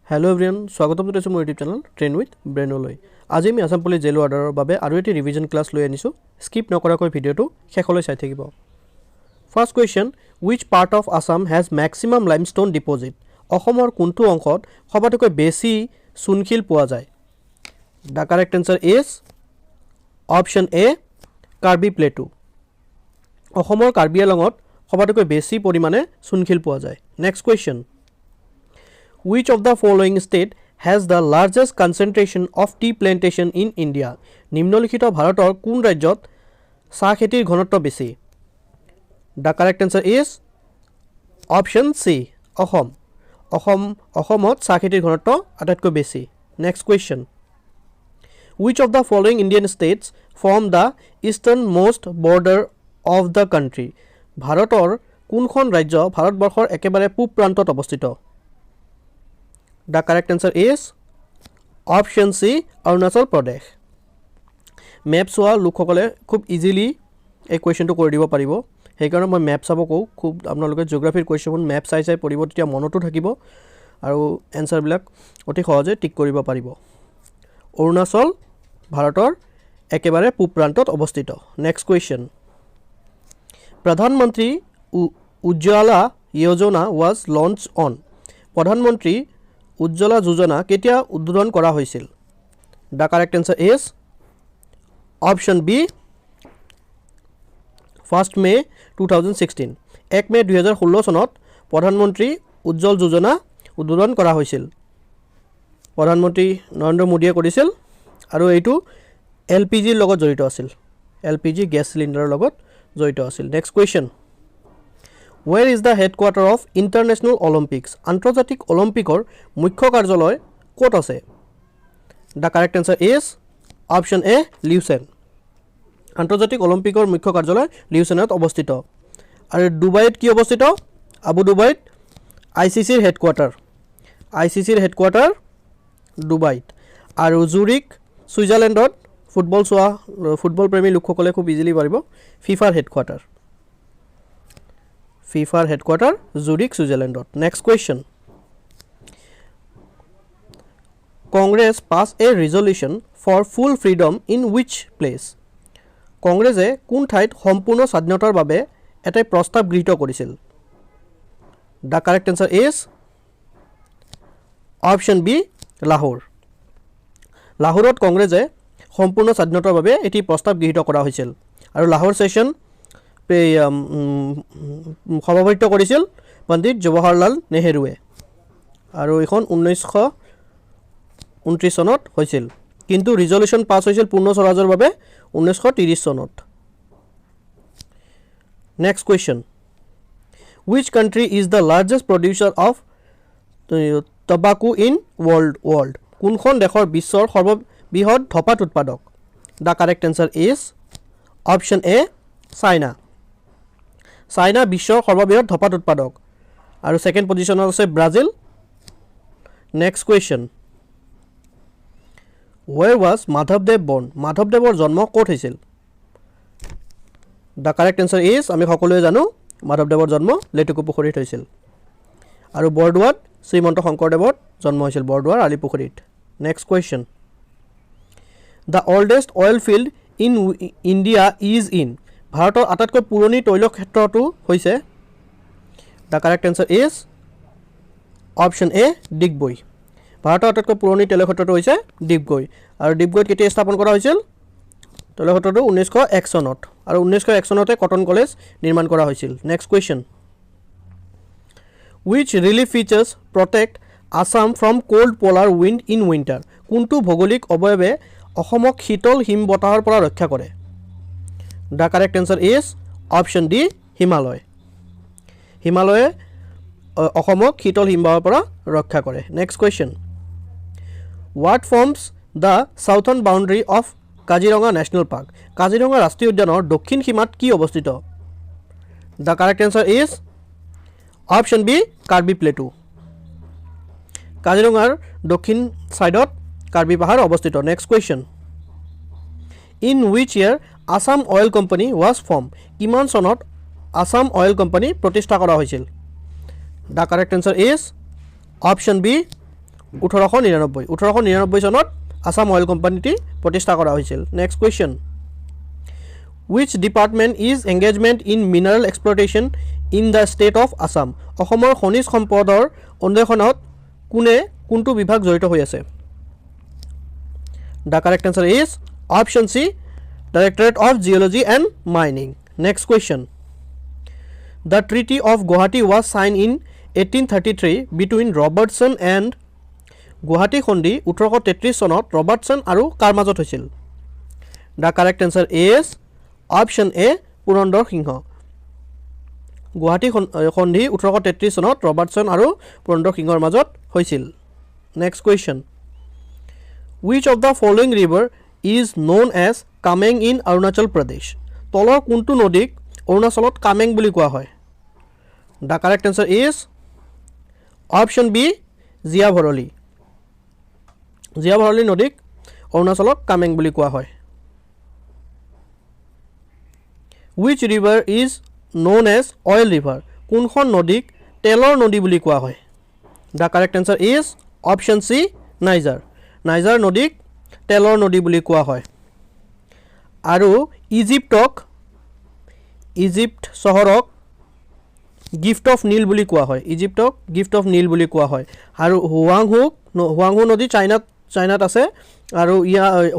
Hello everyone, স্বাগতম জনাইছো মোৰ ইউটিউব চেনেল ট্ৰেইন উইথ ব্ৰেনলৈ। আজি আমি আসাম পুলিচ জেল অৰ্ডাৰৰ বাবে আৰু এটি ৰিভিজন ক্লাছ লৈ আনিছো। স্কিপ নকৰাকৈ ভিডিওটো শেষলৈ চাই থাকিব। First question, which part of Assam has maximum limestone deposit? অসমৰ কোনটো অংশত সবাতোকৈ বেছি চুনশিল পোৱা যায়? The correct answer is option A, Karbi plateau. অসমৰ কাৰ্বি আংলঙত সবাতোকৈ বেছি পৰিমাণে চুনশিল পোৱা যায়। Next question, which of the following state has the largest concentration of tea plantation in India? নিম্নলিখিত ভাৰতৰ কোন ৰাজ্যত চাহ খেতিৰ ঘনত্ব বেছি? The correct answer is option C, Assam. অসমত চাহ খেতিৰ ঘনত্ব আটাইতকৈ বেছি। Next question, which of the following Indian states form the easternmost border of the country? ভাৰতৰ কোনখন ৰাজ্য ভাৰতবৰ্ষৰ একেবাৰে পূব প্ৰান্তত অৱস্থিত? The correct answer is option C, Arunachal Pradesh. Map চোৱা লোকসকলে খুব ইজিলি এই কুৱেশ্যনটো কৰি দিব পাৰিব। সেইকাৰণে মই মেপ চাব কওঁ। খুব আপোনালোকে জিঅ'গ্ৰাফিৰ কুৱেশ্যন মেপ চাই পঢ়িব, তেতিয়া মনতো থাকিব আৰু এনচাৰবিলাক অতি সহজে টিক কৰিব পাৰিব। অৰুণাচল ভাৰতৰ একেবাৰে পূব প্ৰান্তত অৱস্থিত। Next question, Pradhan Mantri Ujjwala Yojana was launch on. Pradhan Mantri Ujjwala Yojana কেতিয়া উদ্বোধন কৰা হৈছিল? The correct answer is option B, 1 মে 2016। 1 মে 2016 চনত প্ৰধানমন্ত্ৰী উজ্জ্বল যোজনা উদ্বোধন কৰা হৈছিল। প্ৰধানমন্ত্ৰী নৰেন্দ্ৰ মোদীয়ে কৰিছিল আৰু এইটো LPGৰ লগত জড়িত আছিল। LPG গেছ চিলিণ্ডাৰৰ লগত জড়িত আছিল। Next question, where is the headquarter of International Olympics? আন্তৰ্জাতিক অলিম্পিকৰ মুখ্য কাৰ্যালয় ক'ত আছে? The correct answer is option A, লিউচেন। আন্তৰ্জাতিক অলিম্পিকৰ মুখ্য কাৰ্যালয় লিউচেনত অৱস্থিত। আৰু ডুবাইত কি অৱস্থিত? আবু ডুবাইত ICCৰ হেডকোৱাৰ্টাৰ। ICCৰ হেডকোৱাৰ্টাৰ ডুবাইত। আৰু জুৰিক ছুইজাৰলেণ্ডত ফুটবল প্ৰেমী লোকসকলে খুব ইজিলি পাৰিব, ফিফাৰ হেডকোৱাৰ্টাৰ। ফিফাৰ হেডকোৱাৰ্টাৰ জুৰিক ছুইজাৰলেণ্ডত। Next question, Congress pass a resolution for full freedom in which place? কংগ্ৰেছে কোন ঠাইত সম্পূৰ্ণ স্বাধীনতাৰ বাবে এটা প্ৰস্তাৱ গৃহীত কৰিছিল? The correct answer is option B, Lahore. লাহোৰত কংগ্ৰেছে সম্পূৰ্ণ স্বাধীনতাৰ বাবে এটি প্ৰস্তাৱ গৃহীত কৰা হৈছিল আৰু লাহোৰ ছেছন সভাপতিত্ব কৰিছিল পণ্ডিত জৱাহৰলাল নেহেৰুৱে আৰু এইখন 1929 চনত হৈছিল। কিন্তু ৰিজলিউশ্যন পাছ হৈছিল পূৰ্ণ স্বৰাজৰ বাবে 1930 চনত। Next question, which country is the largest producer of tobacco in world? কোনখন দেশৰ বিশ্বৰ সৰ্ববৃহৎ ধঁপাত উৎপাদক? The correct answer is option A, China. China বিশ্বৰ সৰ্ববৃহৎ ধঁপাত উৎপাদক আৰু ছেকেণ্ড পজিশ্যনত আছে Brazil. Next question, where was মাধৱদেৱ born? মাধৱদেৱৰ জন্ম ক'ত হৈছিল? দ্য কাৰেক্ট এনচাৰ ইজ, আমি সকলোৱে জানো মাধৱদেৱৰ জন্ম লেটেকুপুখুৰীত হৈছিল আৰু বৰদোৱাত শ্ৰীমন্ত শংকৰদেৱৰ জন্ম হৈছিল, বৰদোৱাৰ আলিপুখুৰীত। Next question, the oldest oil field in India is in? ভাৰতৰ আটাইতকৈ পুৰণি তৈল ক্ষেত্ৰটো হৈছে? The correct answer is option A, Digboi. ভাৰতৰ আটাইতকৈ পুৰণি তৈল ক্ষেত্ৰটো হৈছে ডিগবৈ আৰু ডিগবৈত কেতিয়া স্থাপন কৰা হৈছিল? তৈল ক্ষেত্ৰটো 1901 চনত আৰু 1901 চনতে কটন কলেজ নিৰ্মাণ কৰা হৈছিল। Next question, which relief features protect Assam from cold polar wind in winter? কোনটো ভৌগোলিক অৱয়ৱে অসমক শীতল হিম বতাহৰ পৰা ৰক্ষা কৰে? The correct answer is option D, Himalaya. হিমালয়ে অসমক শীতল হিমবাহৰ পৰা ৰক্ষা কৰে। Next question, what forms the southern boundary of Kaziranga national park? কাজিৰঙা ৰাষ্ট্ৰীয় উদ্যানৰ দক্ষিণ সীমাত কি অৱস্থিত? The correct answer is option B, Karbi plateau. কাজিৰঙাৰ দক্ষিণ ছাইডত কাৰ্বি পাহাৰ অৱস্থিত। Next question, in which year Assam oil company was form? কিমান চনত আছাম অইল কোম্পানী প্ৰতিষ্ঠা কৰা হৈছিল? The correct answer is option B, 1899 চনত আসাম অইল কোম্পানীটি প্ৰতিষ্ঠা কৰা হৈছিল next question Which department is engagement in mineral exploitation in the state of Assam? অসমৰ খনিজ সম্পদৰ অন্বেষণত কোনটো বিভাগ জড়িত হৈ আছে The correct answer is option C Directorate of Geology and Mining next question The Treaty of Guwahati was signed in 1833 between Robertson and Guwahati সন্ধি 1833 চনত ৰবাৰ্টছন আৰু কাৰ মাজত হৈছিল The correct answer is option A Purandar সিংহ গুৱাহাটী সন্ধি 1833 চনত ৰবাৰ্টছন আৰু পুৰন্দৰ সিংহৰ মাজত হৈছিল next question Which of the following river is known as Kameng in Arunachal Pradesh তলৰ কোনটো নদীক অৰুণাচলত কামেং বুলি কোৱা হয় The correct answer is option B জিয়া ভৰলী নদীক অৰুণাচলত কামেং বুলি কোৱা হয় Which river is known as oil river কোনখন নদীক তেলৰ নদী বুলি কোৱা হয় The correct answer is option C Niger নদীক তেলৰ নদী বুলি কোৱা হয় আৰু ইজিপ্ট চহৰক গিফট অফ নীল বুলি কোৱা হয় ইজিপ্টক গিফট অফ নীল বুলি কোৱা হয় আৰু হুৱাংহু নদী চাইনাত আছে আৰু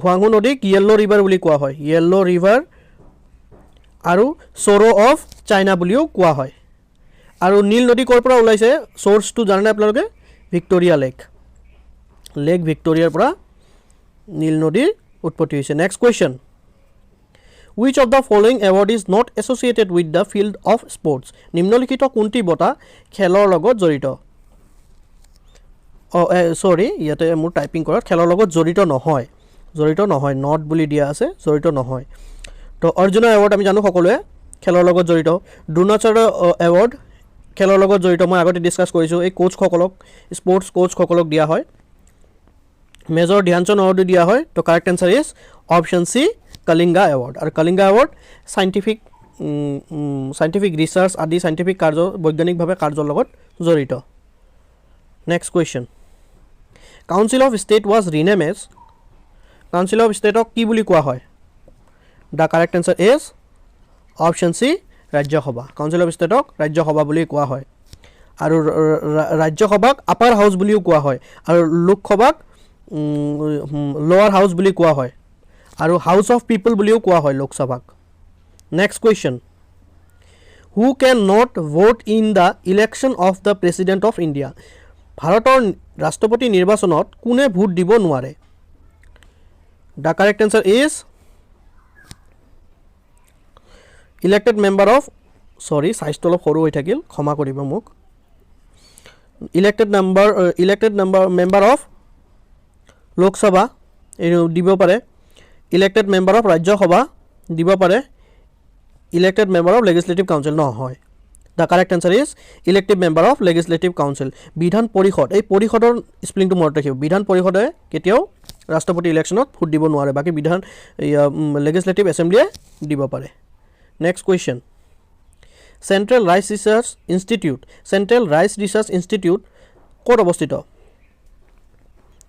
হুৱাংহু নদীক য়েল্লো ৰিভাৰ বুলি কোৱা হয় য়েল্লো ৰিভাৰ আৰু সৰো অফ চাইনা বুলিও কোৱা হয় আৰু নীল নদী কৰ পৰা ওলাইছে সোৰ্সটো জানে আপোনালোকে ভিক্টোৰিয়া লেক ভিক্টোৰিয়াৰ পৰা নীল নদীৰ উৎপত্তি হৈছে next question Which of the following award is not associated with the field of sports নিম্নলিখিত কোনটি বঁটা খেলৰ লগত জড়িত সৰি ইয়াতে মোৰ টাইপিং কৰাত খেলৰ লগত জড়িত নহয় নট বুলি দিয়া আছে জড়িত নহয় তো অৰ্জুনা এৱাৰ্ড আমি জানো সকলোৱে খেলৰ লগত জড়িত দ্ৰোণাচাৰ্য এৱাৰ্ড খেলৰ লগত জড়িত মই আগতে ডিসকাস কৰিছো এই কোচসকলক স্পোৰ্টস কোচসকলক দিয়া হয় মেজৰ ধ্যানচন্দ এৱাৰ্ড দিয়া হয় the correct answer is option C Kalinga award আৰু কলিঙ্গা এৱাৰ্ড সাইন্টিফিক ৰিসাৰ্চ আদি সাইন্টিফিক কাৰ্য বৈজ্ঞানিকভাৱে কাৰ্যৰ লগত জড়িত next question council of state was rename as council of ষ্টেটক কি বুলি কোৱা হয় The correct answer is option C Rajya Sabha council of ষ্টেটক ৰাজ্যসভা বুলি কোৱা হয় আৰু ৰাজ্যসভাক আপাৰ হাউস বুলিও কোৱা হয় আৰু লোকসভাক লোৱাৰ হাউস বুলি কোৱা হয় আৰু হাউস অফ পিপল বুলিও কোৱা হয় লোকসভাক next question Who can not vote in the election of the president of India ভাৰতৰ ৰাষ্ট্ৰপতি নিৰ্বাচনত কোনে ভোট দিব নোৱাৰে The correct answer is elected member of size to সৰু হৈ থাকিল ক্ষমা কৰিব মোক elected member of Lok Sabha দিব পাৰে elected member of Rajya Sabha দিব পাৰে elected member of legislative council নহয় The correct answer is elected member of legislative council বিধান পৰিষদ এই পৰিষদৰ স্পেলিংটো মনত ৰাখিব বিধান পৰিষদে কেতিয়াও ৰাষ্ট্ৰপতি ইলেকশ্যনত ভোট দিব নোৱাৰে বাকি বিধান legislative assembly দিব পাৰে Next question. Central Rice Research Institute ক'ত অৱস্থিত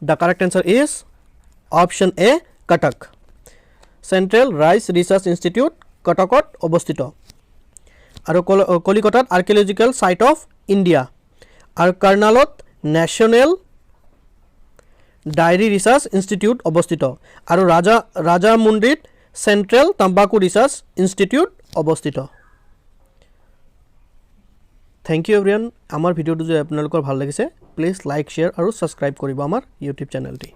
The correct answer is option A Cuttack Central Rice Research Institute Cuttackত অৱস্থিত আৰু কলিকতাত Archaeological Site of India আৰু কাৰ্নালত National Dairy Research Institute অৱস্থিত আৰু ৰাজামুন্দ্ৰীত Central Tobacco Research Institute অৱস্থিত Thank you everyone আমাৰ ভিডিওটো যদি আপোনালোকৰ ভাল লাগিছে প্লিজ লাইক শেয়াৰ আৰু সাবস্ক্ৰাইব কৰিব আমাৰ YouTube চেনেলটি